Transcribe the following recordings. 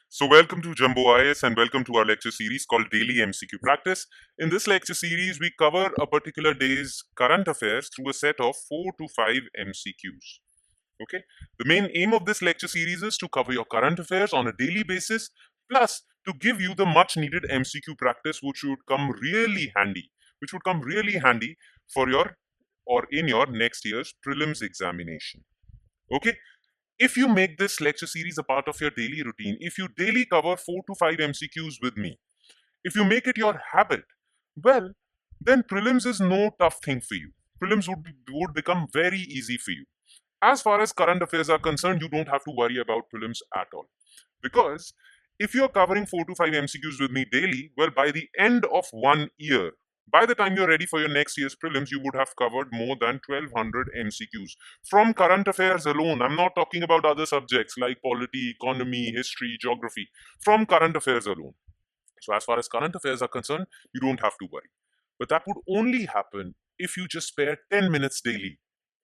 So welcome to Jumbo IS and welcome to our lecture series called Daily MCQ Practice. In this lecture series, we cover a particular day's current affairs through a set of 4 to 5 MCQs. Okay. The main aim of this lecture series is to cover your current affairs on a daily basis, plus to give you the much needed MCQ practice, which would come really handy, for your or in your next year's prelims examination. Okay. If you make this lecture series a part of your daily routine, if you daily cover 4 to 5 MCQs with me, if you make it your habit, well, then prelims is no tough thing for you. Prelims would become very easy for you. As far as current affairs are concerned, you don't have to worry about prelims at all. Because if you're covering 4 to 5 MCQs with me daily, well, by the end of 1 year, by the time you're ready for your next year's prelims, you would have covered more than 1200 MCQs from current affairs alone. I'm not talking about other subjects like polity, economy, history, geography, from current affairs alone. So as far as current affairs are concerned, you don't have to worry. But that would only happen if you just spare 10 minutes daily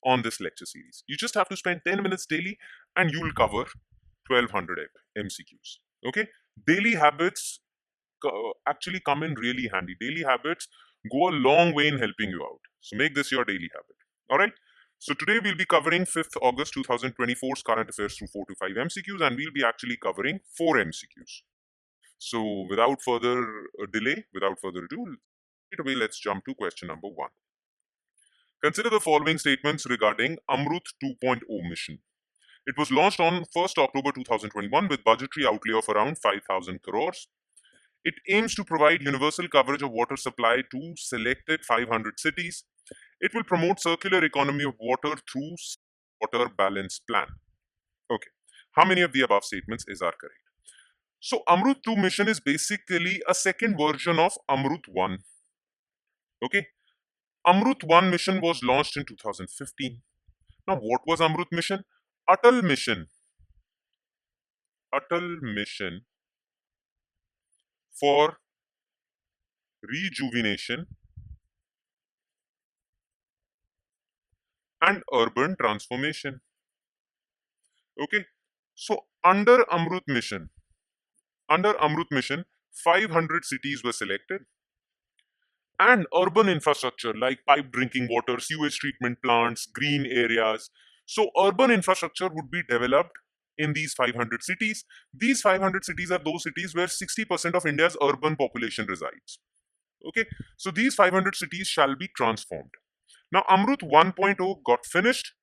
on this lecture series. You just have to spend 10 minutes daily and you'll cover 1200 MCQs. Okay? Daily habits actually come in really handy. Daily habits go a long way in helping you out. So make this your daily habit. All right? So today we'll be covering 5th August 2024's current affairs through 4 to 5 MCQs, and we'll be actually covering 4 MCQs. So without further delay, without further ado, right away let's jump to question number 1. Consider the following statements regarding Amrut 2.0 mission. It was launched on 1st October 2021 with budgetary outlay of around 5,000 crores. It aims to provide universal coverage of water supply to selected 500 cities. It will promote circular economy of water through water balance plan. Okay. How many of the above statements are correct? So Amrut 2 mission is basically a second version of Amrut 1. Okay. Amrut 1 mission was launched in 2015. Now what was Amrut mission? Atal mission. Atal mission for rejuvenation and urban transformation. Okay. So under Amrut mission, 500 cities were selected, and urban infrastructure like pipe drinking water, sewage treatment plants, green areas. So urban infrastructure would be developed in these 500 cities. These 500 cities are those cities where 60% of India's urban population resides. Okay, so these 500 cities shall be transformed. Now Amrut 1.0 got finished.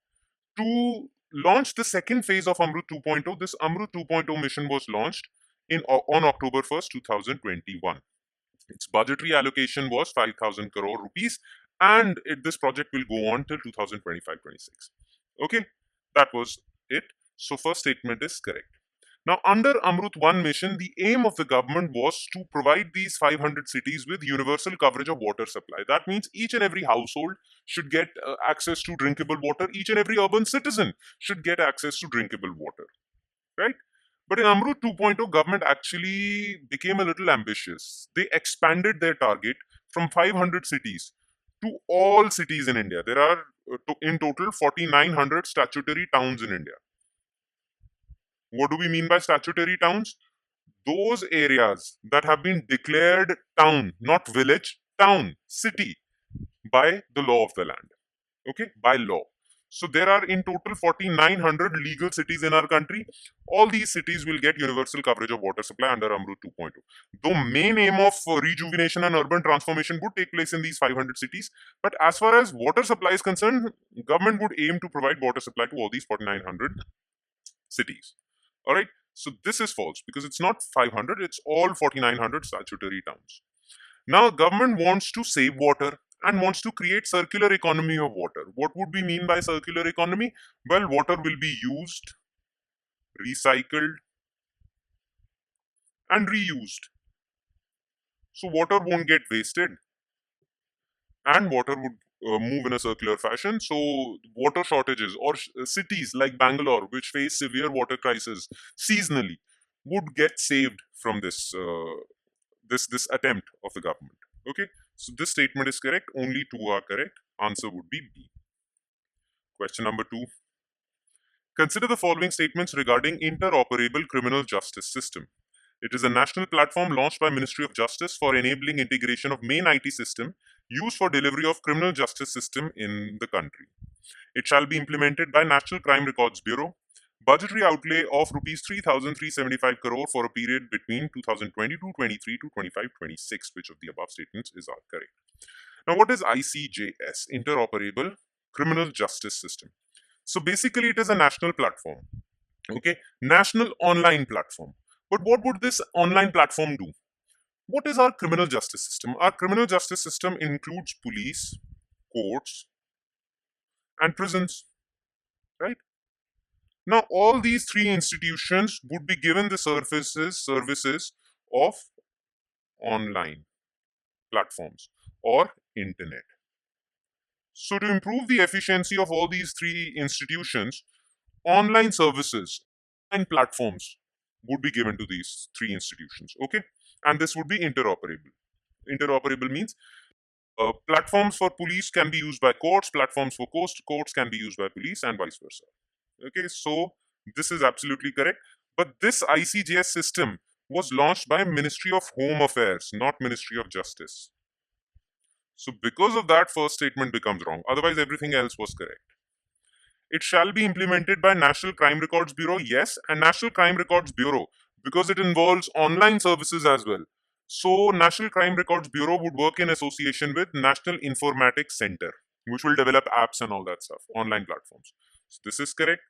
To launch the second phase of Amrut 2.0, this Amrut 2.0 mission was launched on October 1st, 2021. Its budgetary allocation was 5,000 crore rupees, and this project will go on till 2025-26. Okay, that was it. So first statement is correct. Now, under Amrut 1 mission, the aim of the government was to provide these 500 cities with universal coverage of water supply. That means each and every household should get access to drinkable water. Each and every urban citizen should get access to drinkable water. Right? But in Amrut 2.0, government actually became a little ambitious. They expanded their target from 500 cities to all cities in India. There are in total 4,900 statutory towns in India. What do we mean by statutory towns? Those areas that have been declared town, not village, town, city, by the law of the land. Okay, by law. So there are in total 4,900 legal cities in our country. All these cities will get universal coverage of water supply under Amrut 2.0. The main aim of rejuvenation and urban transformation would take place in these 500 cities. But as far as water supply is concerned, government would aim to provide water supply to all these 4,900 cities. All right. So this is false because it's not 500, it's all 4,900 statutory towns. Now, government wants to save water and wants to create circular economy of water. What would we mean by circular economy? Well, water will be used, recycled, and reused. So water won't get wasted and water would move in a circular fashion. So water shortages or cities like Bangalore, which face severe water crisis seasonally, would get saved from this attempt of the government. Okay, so this statement is correct. Only two are correct. Answer would be B. Question number 2. Consider the following statements regarding interoperable criminal justice system. It is a national platform launched by Ministry of Justice for enabling integration of main IT system used for delivery of criminal justice system in the country. It shall be implemented by National Crime Records Bureau. Budgetary outlay of rupees 3,375 crore for a period between 2022-23 to 25-26. Which of the above statements is correct? Now, what is ICJS? Interoperable Criminal Justice System. So basically, it is a national platform. Okay, national online platform. But what would this online platform do? What is our criminal justice system? Our criminal justice system includes police, courts, and prisons, right? Now, all these three institutions would be given the services of online platforms or internet. So, to improve the efficiency of all these three institutions, online services and platforms would be given to these three institutions. Okay, and this would be interoperable. Interoperable means platforms for police can be used by courts, platforms for courts can be used by police, and vice versa. Okay, so this is absolutely correct. But this ICJS system was launched by Ministry of Home Affairs, not Ministry of Justice. So because of that, first statement becomes wrong. Otherwise, everything else was correct. It shall be implemented by National Crime Records Bureau, yes, and National Crime Records Bureau, because it involves online services as well. So National Crime Records Bureau would work in association with National Informatics Center, which will develop apps and all that stuff, online platforms. So this is correct.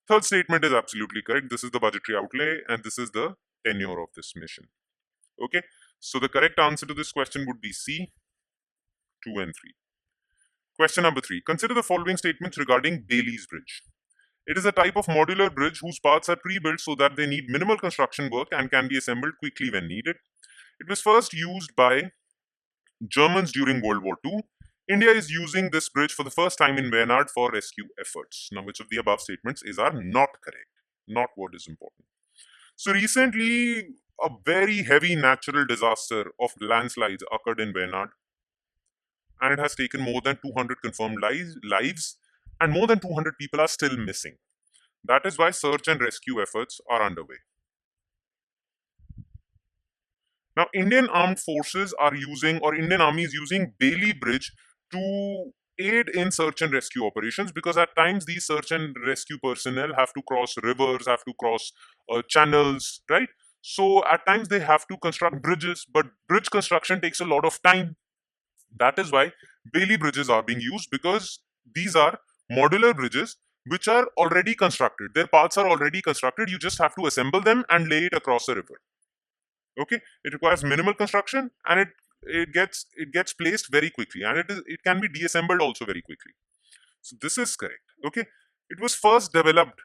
Third statement is absolutely correct. This is the budgetary outlay and this is the tenure of this mission. Okay, so the correct answer to this question would be C, 2 and 3. Question number 3. Consider the following statements regarding Bailey's Bridge. It is a type of modular bridge whose parts are pre-built so that they need minimal construction work and can be assembled quickly when needed. It was first used by Germans during World War II. India is using this bridge for the first time in Wayanad for rescue efforts. Now, which of the above statements are not correct? Not what is important. So recently, a very heavy natural disaster of landslides occurred in Wayanad, and it has taken more than 200 confirmed lives, and more than 200 people are still missing. That is why search and rescue efforts are underway. Now, Indian Armed Forces are using, or Indian Army is using Bailey Bridge to aid in search and rescue operations, because at times these search and rescue personnel have to cross rivers, have to cross channels, right? So at times they have to construct bridges, but bridge construction takes a lot of time. That is why Bailey bridges are being used, because these are modular bridges which are already constructed. Their parts are already constructed. You just have to assemble them and lay it across a river. Okay, it requires minimal construction, and it gets placed very quickly, and it can be deassembled also very quickly. So this is correct. Okay, it was first developed.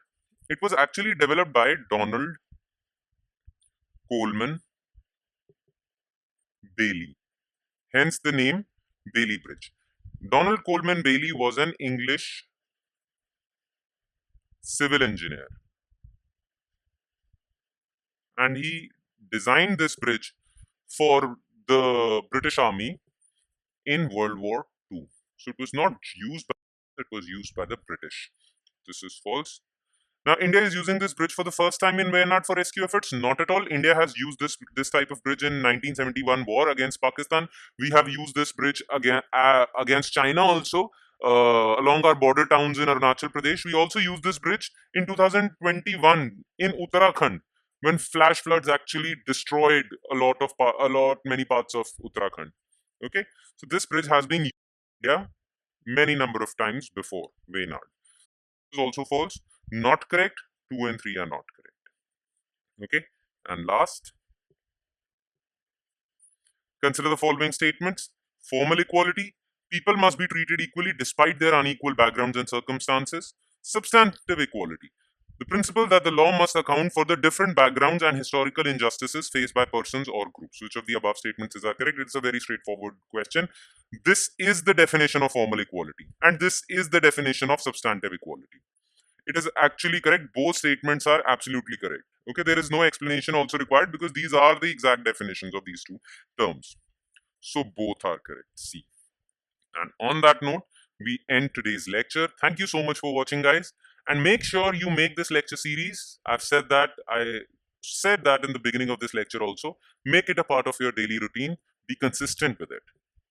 It was actually developed by Donald Coleman Bailey. Hence the name Bailey Bridge. Donald Coleman Bailey was an English civil engineer, and he designed this bridge for the British Army in World War II. So it was not used by, it was used by the British. This is false. Now, India is using this bridge for the first time in Wayanad for rescue efforts. Not at all. India has used this type of bridge in 1971 war against Pakistan. We have used this bridge against China also, along our border towns in Arunachal Pradesh. We also used this bridge in 2021 in Uttarakhand, when flash floods actually destroyed many parts of Uttarakhand. Okay, so this bridge has been used many number of times before Wayanad. This is also false. Not correct. 2 and 3 are not correct. Okay, and last, consider the following statements. Formal equality. People must be treated equally despite their unequal backgrounds and circumstances. Substantive equality. The principle that the law must account for the different backgrounds and historical injustices faced by persons or groups. Which of the above statements are correct? It's a very straightforward question. This is the definition of formal equality, and this is the definition of substantive equality. It is actually correct. Both statements are absolutely correct. Okay, there is no explanation also required, because these are the exact definitions of these two terms. So both are correct. C. And on that note, we end today's lecture. Thank you so much for watching, guys. And make sure you make this lecture series. I said that in the beginning of this lecture also. Make it a part of your daily routine. Be consistent with it.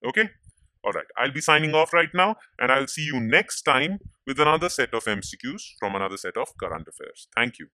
Okay? All right. I'll be signing off right now, and I'll see you next time with another set of MCQs from another set of current affairs. Thank you.